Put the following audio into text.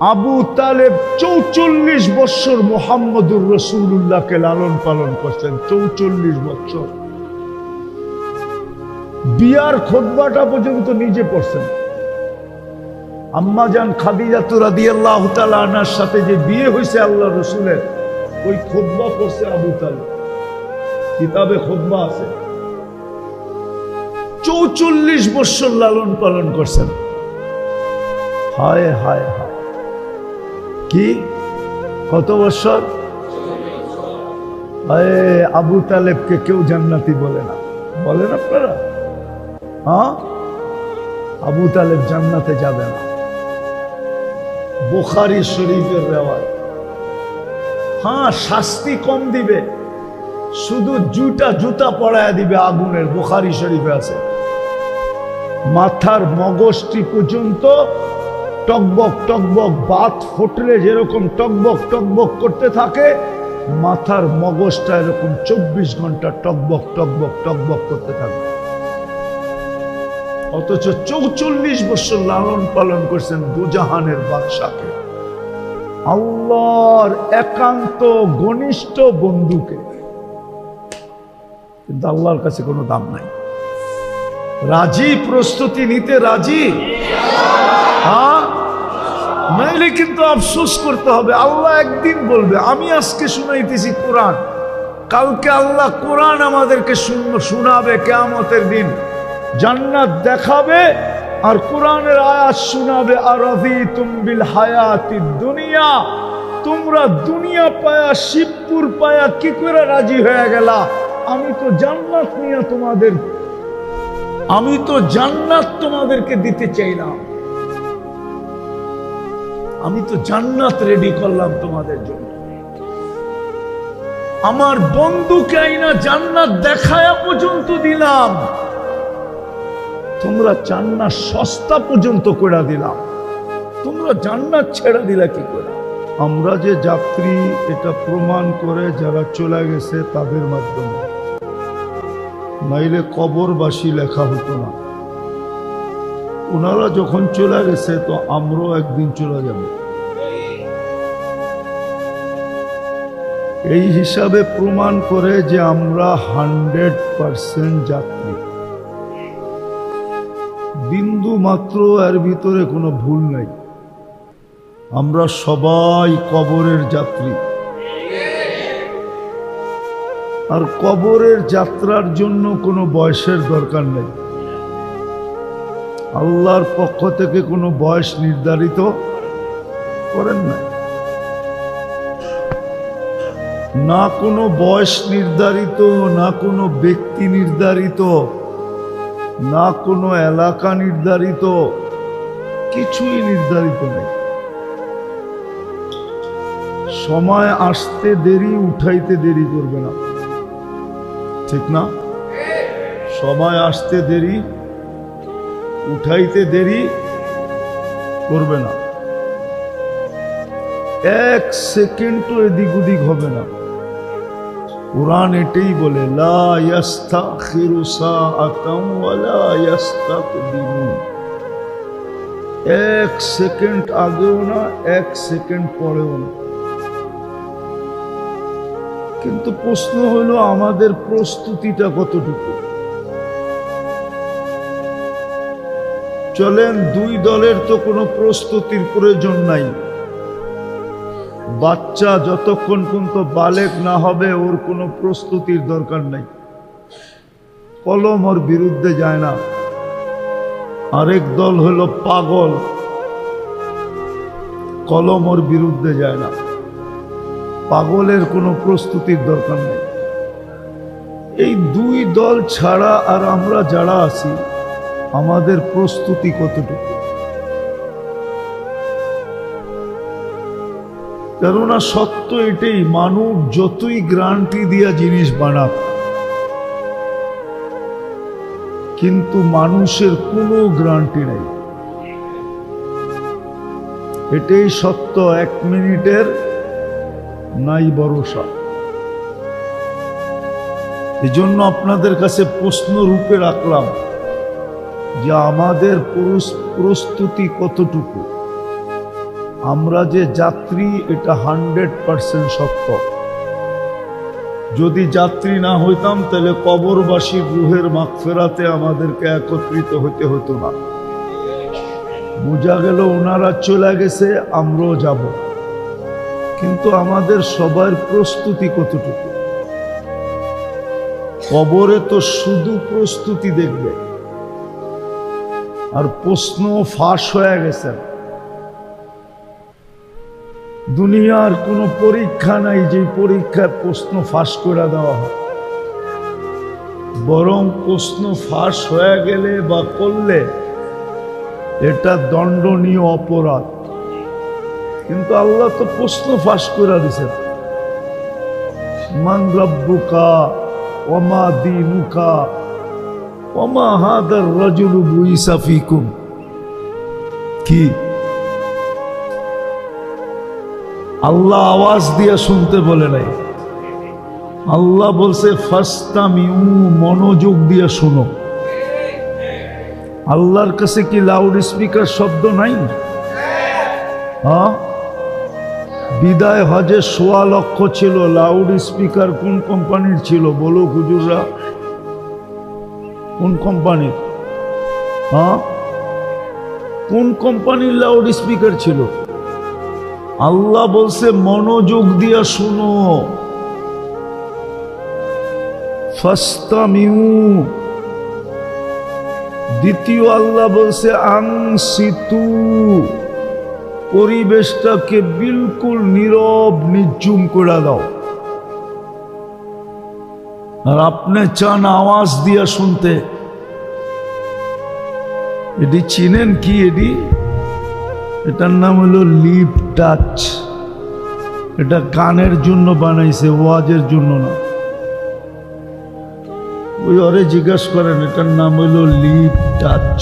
আবু তালেব ৪৪ বছর মুহাম্মদুর রাসূলুল্লাহকে লালন পালন করছেন। ৪৪ বছর। বিয়ার খুতবাটা পর্যন্ত নিজে পড়ছেন। আম্মাজান খাদিজা রাদিয়াল্লাহু তাআলা আনহার সাথে যে বিয়ে হয়েছে আল্লাহ রসুলের, ওই খুতবা পড়ছে আবু তালেব। কিতাবে খুতবা আছে। ৪৪ বছর লালন পালন করছেন। হায় হায় হায়, কি কত বছর? আবু তালেবকে কেউ জান্নাতি বলে না, বলেন আপনারা? হ্যাঁ, আবু তালেব জান্নাতে যাবে না। বুখারী শরীফের রেওয়ায়াত। হ্যাঁ, শাস্তি কম দিবে, শুধু জুতা পড়ায় দিবে আগুনের। বুখারী শরীফে আছে। মাথার মগজটি পর্যন্ত টকবক টকবক, বাত ফুটলে যেরকম টকবক টকবক করতে থাকে, মাথার মগজটা এরকম 24 ঘন্টা টকবক টকবক টকবক করতে থাকে। অথচ ৪৪ বছর লালন পালন করছেন দুজাহানের বাদশাকে, আল্লাহর একান্ত ঘনিষ্ঠ বন্ধুকে। কিন্তু আল্লাহর কাছে কোনো দাম নাই। রাজি? প্রস্তুতি নিতে রাজি? হ্যাঁ, নাইলে কিন্তু আফসোস করতে হবে। আল্লাহ একদিন বলবে, আমি আজকে শুনাইতেছি কোরআন, কালকে আল্লাহ কোরআন আমাদেরকে শোনাবে কিয়ামতের দিন। জান্নাত দেখাবে আর কোরআনের আয়াত শোনাবে। আরাযীতুম বিল হায়াতিদ দুনিয়া, তোমরা দুনিয়া পায়া, শিবপুর পায়া কি করে রাজি হয়ে গেলা? আমি তো জান্নাত নিয়ে তোমাদেরকে দিতে চাইলাম। আমি তো জান্নাত রেডি করলাম তোমাদের জন্য। আমার বন্ধুকে আইনা জান্নাত দেখায়া পর্যন্ত দিলাম, তোমরা জান্নাত সস্তা পর্যন্ত করে দিলাম, তোমরা জান্নাত ছেড়ে দিলা কি করে? আমরা যে যাত্রী, এটা প্রমাণ করে যারা চলে গেছে তাদের মাধ্যমে, নাইলে কবরবাসী লেখা হতো না। ওনারা যখন চলে গেছে তো আমরাও একদিন চলে যাব। এই হিসাবে প্রমাণ করে যে আমরা 100% যাত্রী। বিন্দু মাত্র এর ভিতরে কোনো ভুল নাই। আমরা সবাই কবরের যাত্রী। আর কবরের যাত্রার জন্য কোনো বয়সের দরকার নেই। আল্লাহর পক্ষ থেকে কোনো বয়স নির্ধারিত করেন না। না কোনো বয়স নির্ধারিত, না কোনো ব্যক্তি নির্ধারিত, না কোনো এলাকা নির্ধারিত, কিছুই নির্ধারিত নেই। সময় আসতে দেরি, উঠাইতে দেরি করবে না, ঠিক না? সময় আসতে দেরি, উঠাইতে দেরি করবে না। 1 সেকেন্ডও এদিক ওদিক হবে না। কুরআন এটাই বলে, লা ইস্তাখিরু সাআতান ওয়া লা ইস্তাকদিমুন। 1 সেকেন্ড আগেও না, 1 সেকেন্ড পরেও না। কিন্তু প্রশ্ন হলো, আমাদের প্রস্তুতিটা কতটুকু? চলেন, 2 দলের তো কোনো প্রস্তুতির প্রয়োজন নাই। বাচ্চা যতক্ষণ পর্যন্ত বালেগ না হবে, ওর কোনো প্রস্তুতির দরকার নাই। কলম ওর বিরুদ্ধে যায় না। আরেক দল হলো পাগল, কলম ওর বিরুদ্ধে যায় না। পাগলের কোনো প্রস্তুতির দরকার নেই। এই 2 দল ছাড়া আর আমরা যারা আছি, আমাদের প্রস্তুতি কতটুকু? কেননা সত্য এটাই, মানুষ যতই গ্যারান্টি দিয়া জিনিস বানাক, কিন্তু মানুষের কোনো গ্যারান্টি নেই। এটাই সত্য, 1 মিনিটের নাই ভরসা। এজন্য আপনাদের কাছে প্রশ্ন রূপে রাখলাম যে আমাদের প্রস্তুতি কতটুকু, আমরা যে যাত্রী এটা 100% সত্য। যদি যাত্রী না হইতাম তাহলে কবরবাসী রুহের মাগফিরাতে আমাদেরকে একত্রিত হতে হতো না। বোঝা গেল ওনারা চলে গেছে, আমরাও যাব, কিন্তু আমাদের সবার প্রস্তুতি কতটুকু? কবরে তো শুধু প্রস্তুতি দেখবে, আর প্রশ্ন ফাঁস হয়ে গেছে। দুনিয়ার কোনো পরীক্ষা নাই যে পরীক্ষায় প্রশ্ন ফাঁস করে দেওয়া হয়, বরং প্রশ্ন ফাঁস হয়ে গেলে বা করলে এটা দণ্ডনীয় অপরাধ। কিন্তু আল্লাহ তো প্রশ্ন ফাঁস করে দিয়েছেন, মান রাব্বুকা ওমা দীনুকা ওমা হাদার রাজুলু বুইসা ফিকুম। কি আল্লাহ আওয়াজ দিয়ে শুনতে বলে নাই, আল্লাহ বলছে ফাস্তামিউ, মনোযোগ দিয়ে শুনো। আল্লাহর কাছে কি লাউড স্পিকার শব্দ নাই? হ্যাঁ, বিদায় হজে ১৬ লক্ষ ছিল, লাউড স্পিকার কোন কোম্পানির ছিল বলো হুজুররা? কোন কোম্পানির? হ্যাঁ, কোন কোম্পানির লাউড স্পিকার ছিল? আল্লাহ বলছে মনোযোগ দিয়া শুনো, ফাস্তামিউ। দ্বিতীয় আল্লাহ বলছে আনসিতু, পরিবেশটাকে বিলকুল নীরব নিঝুম করে দাও। আর আপনি চান আওয়াজ দিয়া শুনতে। এটি চিনেন কি? এটার নাম হলো লিপ টাচ। এটা কানের জন্য বানাইছে, ওয়াজের জন্য না। ওই ওরে জিজ্ঞাসা করেন, এটার নাম হলো লিপ টাচ।